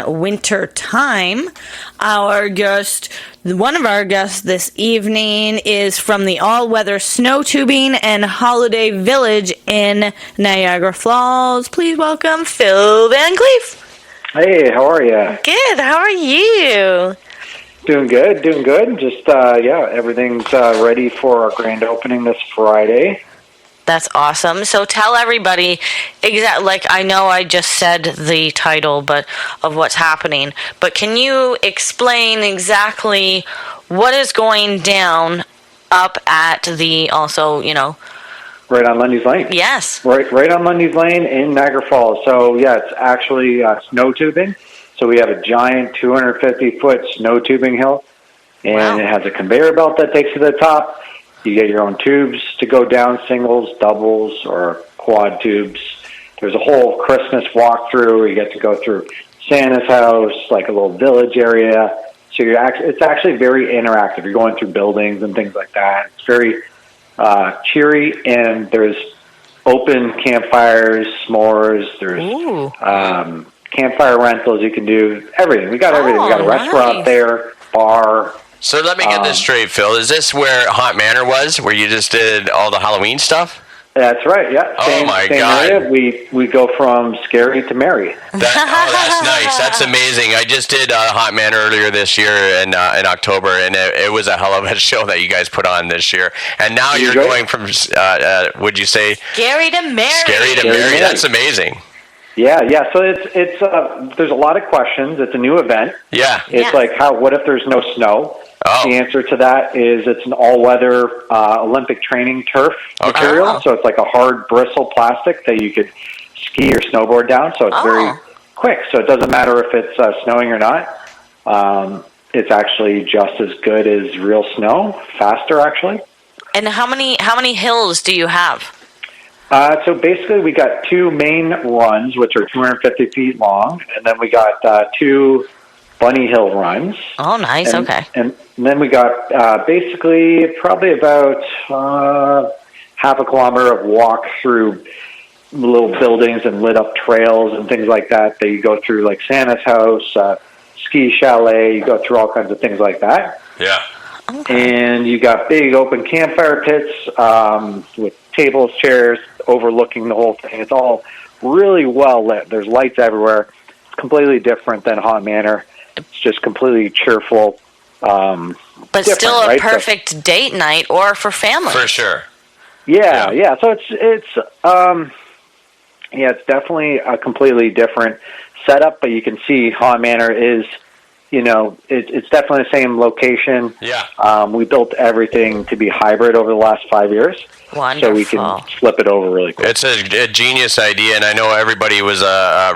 winter time. One of our guests this evening is from the all-weather snow tubing and holiday village in Niagara Falls. Please welcome Phil Van Kleef. Hey, how are you? Good. How are you? Doing good. Just, everything's ready for our grand opening this Friday. That's awesome. So tell everybody I know I just said the title of what's happening, but can you explain exactly what is going down up at the Right on Lundy's Lane. Yes. Right on Lundy's Lane in Niagara Falls. So, it's actually snow tubing. So we have a giant 250-foot snow tubing hill, and It has a conveyor belt that takes you to the top. You get your own tubes to go down, singles, doubles, or quad tubes. There's a whole Christmas walkthrough. You get to go through Santa's house, like a little village area. So it's actually very interactive. You're going through buildings and things like that. It's very cheery, and there's open campfires, s'mores. There's campfire rentals you can do. Everything. We got everything. We got a restaurant there, bar. So let me get this straight, Phil. Is this where Hot Manour was, where you just did all the Halloween stuff? That's right, yeah. Same God. Area. We go from scary to merry. That's nice. That's amazing. I just did Hot Manour earlier this year in October, and it was a hell of a show that you guys put on this year. And now you're going from, would you say? Scary to merry. Scary to merry. That's amazing. Yeah. So it's there's a lot of questions. It's a new event. Yeah. It's like, what if there's no snow? Oh. The answer to that is it's an all-weather Olympic training turf material. So it's like a hard bristle plastic that you could ski or snowboard down. So it's very quick. So it doesn't matter if it's snowing or not. It's actually just as good as real snow, faster actually. And how many hills do you have? So basically we got two main runs, which are 250 feet long, and then we got two bunny hill runs. Oh, nice. Okay. And then we got basically probably about half a kilometer of walk through little buildings and lit up trails and things like that you go through, like Santa's house, ski chalet. You go through all kinds of things like that. Yeah. Okay. And you got big open campfire pits with tables, chairs, overlooking the whole thing. It's all really well lit. There's lights everywhere. It's completely different than Hot Manour. It's just completely cheerful. But still a perfect date night or for family. For sure. Yeah. So it's definitely a completely different setup, but you can see Hot Manour is, it's definitely the same location. Yeah. We built everything to be hybrid over the last 5 years. Wonderful. So we can flip it over really quick. It's a genius idea, and I know everybody was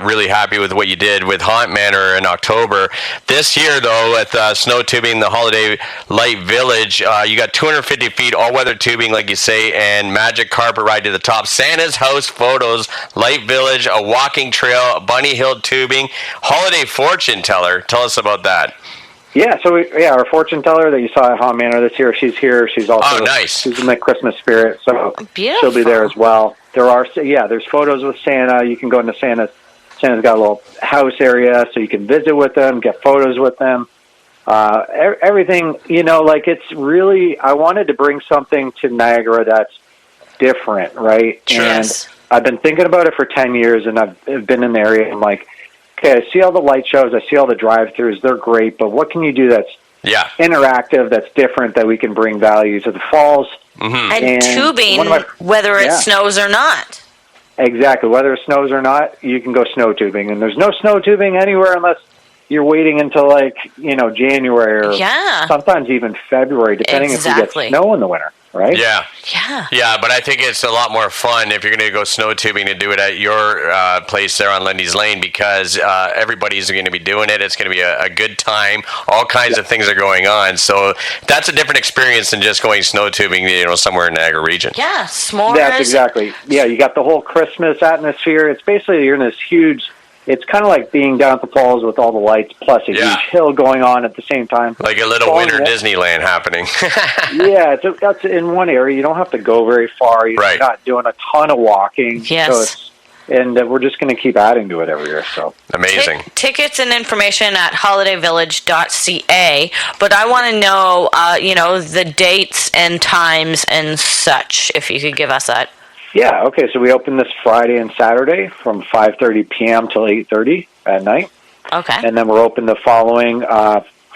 really happy with what you did with Hot Manour in October. This year, though, with snow tubing, the Holiday Light Village, you got 250 feet all-weather tubing, like you say, and magic carpet ride to the top. Santa's house photos, Light Village, a walking trail, bunny hill tubing, holiday fortune teller. Tell us about that. Yeah, so our fortune teller that you saw at Hot Manour this year, she's here. She's also nice. She's in the Christmas spirit, so beautiful. She'll be there as well. There's photos with Santa. You can go into Santa's got a little house area, so you can visit with them, get photos with them. Everything, it's really. I wanted to bring something to Niagara that's different, right? Yes. And I've been thinking about it for 10 years, and I've been in the area. And I'm like, okay, I see all the light shows, I see all the drive-thrus, they're great, but what can you do that's interactive, that's different, that we can bring value to the falls? Mm-hmm. And tubing, whether it snows or not. Exactly, whether it snows or not, you can go snow tubing. And there's no snow tubing anywhere unless you're waiting until January or sometimes even February, depending if you get snow in the winter. Right? Yeah, but I think it's a lot more fun if you're going to go snow tubing to do it at your place there on Lundy's Lane, because everybody's going to be doing it. It's going to be a good time. All kinds of things are going on. So that's a different experience than just going snow tubing, somewhere in the Niagara region. Yeah, s'mores. That's exactly. Yeah, you got the whole Christmas atmosphere. It's basically you're in this huge. It's kind of like being down at the falls with all the lights, plus a huge hill going on at the same time. Like a little winter Disneyland happening. Yeah, that's in one area. You don't have to go very far. You're not doing a ton of walking. Yes. So and we're just going to keep adding to it every year. So amazing. Tickets and information at holidayyvillage.ca, but I want to know, the dates and times and such, if you could give us that. Yeah, okay, so we open this Friday and Saturday from 5:30 p.m. till 8:30 at night. Okay. And then we're open the following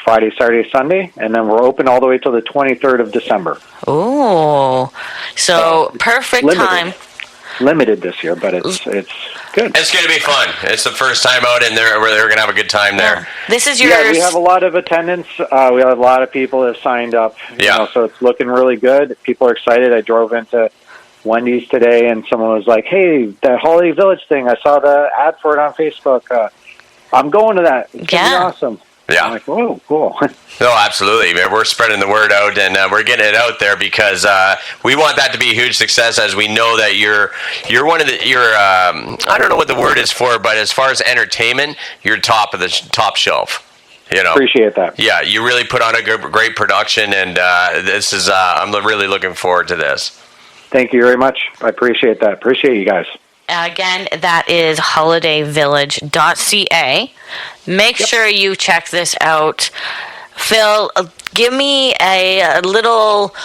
Friday, Saturday, Sunday, and then we're open all the way till the 23rd of December. Ooh, so perfect time. Limited this year, but it's good. It's going to be fun. It's the first time out, and they're going to have a good time there. Yeah. This is yours. Yeah, we have a lot of attendance. We have a lot of people that have signed up. So it's looking really good. People are excited. I drove into Wendy's today, and someone was like, "Hey, that Holiday Village thing, I saw the ad for it on Facebook. I'm going to that. It's going to be awesome." Yeah. I'm like, "Whoa, cool." No, absolutely. We're spreading the word out, and we're getting it out there because we want that to be a huge success. As we know that you're one of the I don't know what the word is for, but as far as entertainment, you're top of the top shelf. Appreciate that. Yeah, you really put on a great production, and this is I'm really looking forward to this. Thank you very much. I appreciate that. Appreciate you guys. Again, that is holidayyvillage.ca. Make sure you check this out. Phil, give me a little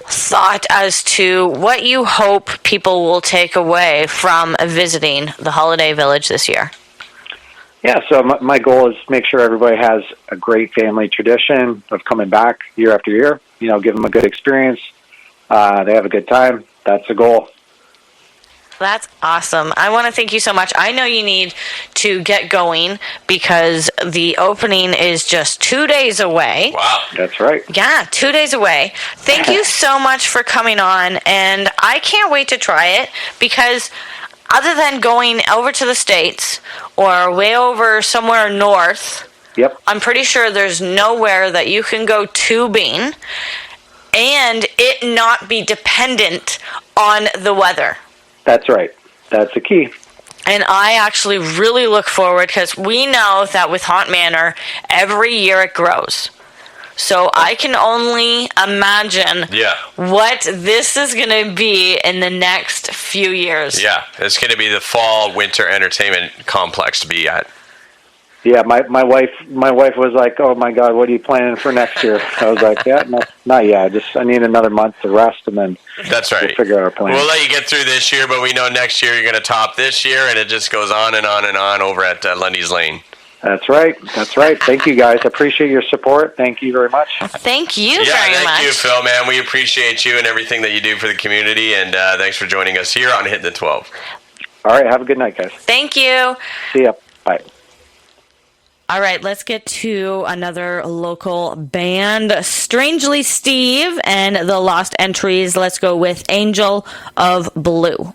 thought as to what you hope people will take away from visiting the Holiday Village this year. Yeah, so my goal is to make sure everybody has a great family tradition of coming back year after year. Give them a good experience. They have a good time. That's the goal. That's awesome. I want to thank you so much. I know you need to get going because the opening is just 2 days away. Wow. That's right. Yeah, 2 days away. Thank you so much for coming on, and I can't wait to try it because other than going over to the States or way over somewhere north, I'm pretty sure there's nowhere that you can go tubing and it not be dependent on the weather. That's right. That's the key. And I actually really look forward because we know that with Haunt Manor, every year it grows. So I can only imagine what this is going to be in the next few years. Yeah, it's going to be the fall winter entertainment complex to be at. Yeah, my wife was like, "Oh my God, what are you planning for next year?" I was like, "Yeah, not yet. I need another month to rest, and then that's right. We'll figure out our plan." We'll let you get through this year, but we know next year you're going to top this year, and it just goes on and on and on over at Lundy's Lane. That's right. That's right. Thank you, guys. I appreciate your support. Thank you very much. Thank you very much. Thank you, Phil, man. We appreciate you and everything that you do for the community, and thanks for joining us here on Hittin' the 12. All right. Have a good night, guys. Thank you. See ya. Bye. All right, let's get to another local band, Strangely Steve, and the Lost Entries. Let's go with Angel of Blue.